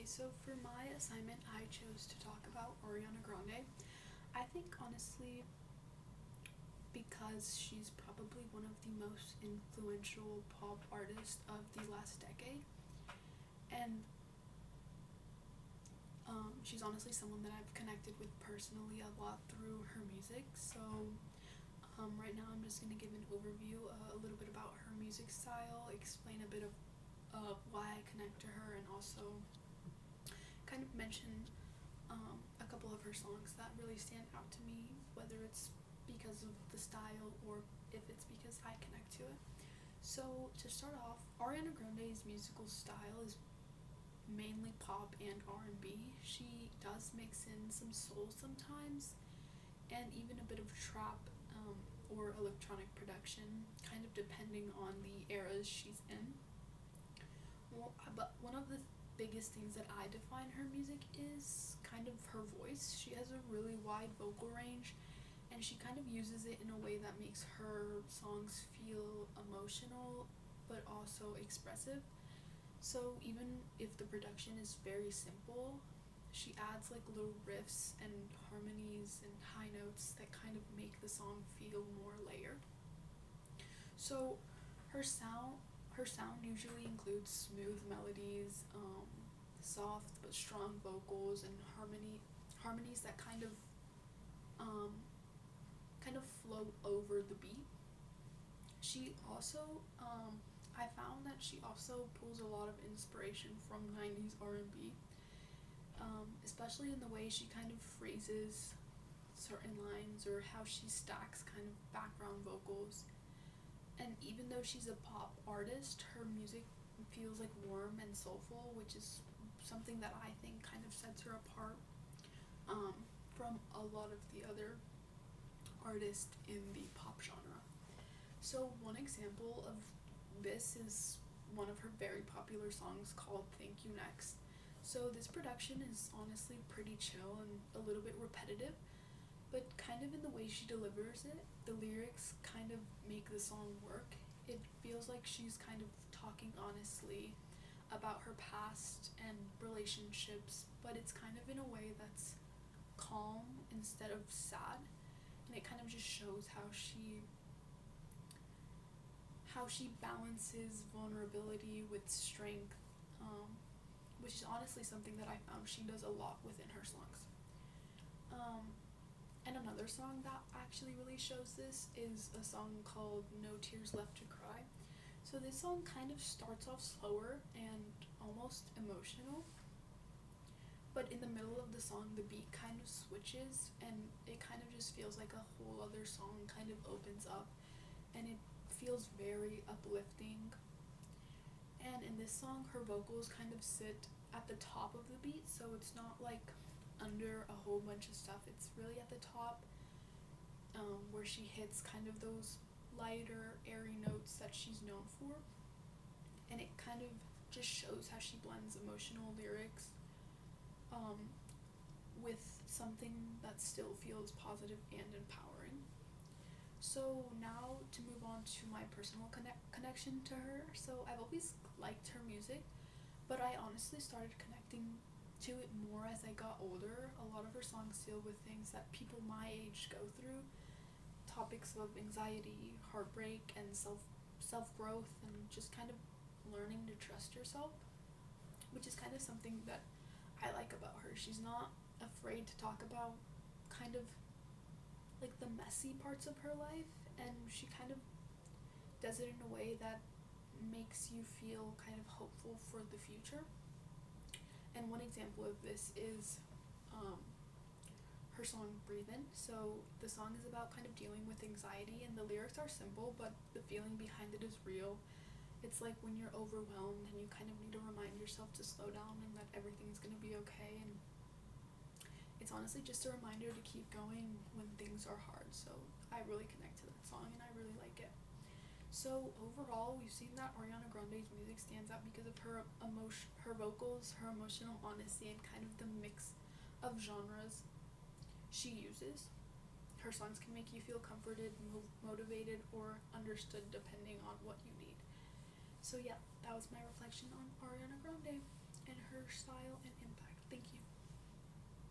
so for my assignment, I chose to talk about Ariana Grande. I think honestly, because she's probably one of the most influential pop artists of the last decade, and she's honestly someone that I've connected with personally a lot through her music. So, right now I'm just gonna give an overview, a little bit about her music style, explain a bit of why I connect to her, and also kind of mention a couple of her songs that really stand out to me, whether it's because of the style or if it's because I connect to it. So to start off, Ariana Grande's musical style is mainly pop and R&B. She does mix in some soul sometimes, and even a bit of trap or electronic production, kind of depending on the eras she's in. Well, but one of the biggest things that I define her music is kind of her voice. She has a really wide vocal range, and she kind of uses it in a way that makes her songs feel emotional but also expressive. So even if the production is very simple, she adds like little riffs and harmonies and high notes that kind of make the song feel more layered. So her sound her sound usually includes smooth melodies, soft but strong vocals, and harmonies that um, kind of float over the beat. She also I found that she also pulls a lot of inspiration from 90s R&B, especially in the way she kind of phrases certain lines or how she stacks kind of background vocals. And even though she's a pop artist, her music feels like warm and soulful, which is something that I think kind of sets her apart from a lot of the other artists in the pop genre. So, one example of this is one of her very popular songs called Thank You Next. So, this production is honestly pretty chill and a little bit repetitive, but kind of in the way she delivers it, the lyrics kind of make the song work. It feels like she's kind of talking honestly about her past and relationships, but it's kind of in a way that's calm instead of sad, and it kind of just shows how she balances vulnerability with strength, which is honestly something that I found she does a lot within her songs. Um, and another song that actually really shows this is a song called No Tears Left to Cry. So this song kind of starts off slower and almost emotional, but in the middle of the song the beat kind of switches and it kind of just feels like a whole other song kind of opens up, and it feels very uplifting. And in this song her vocals kind of sit at the top of the beat, so it's not like under a whole bunch of stuff, it's really at the top, where she hits kind of those lighter airy notes that she's known for, and it kind of just shows how she blends emotional lyrics um, with something that still feels positive and empowering. So now to move on to my personal connection to her. So I've always liked her music, but I honestly started connecting to it more as I got older. A lot of her songs deal with things that people my age go through, topics of anxiety, heartbreak, and self growth, and just kind of learning to trust yourself, which is kind of something that I like about her. She's not afraid to talk about kind of like the messy parts of her life, and she kind of does it in a way that makes you feel kind of hopeful for the future. And one example of this is um, her song Breathe In. So the song is about kind of dealing with anxiety, and the lyrics are simple, but the feeling behind it is real. It's like when you're overwhelmed and you kind of need to remind yourself to slow down and that everything's gonna be okay. And it's honestly just a reminder to keep going when things are hard. So I really connect to that song and I really like it. So overall, we've seen that Ariana Grande's music stands out because of her vocals, her emotional honesty, and kind of the mix of genres she uses. Her songs can make you feel comforted, motivated, or understood depending on what you need. So yeah, that was my reflection on Ariana Grande.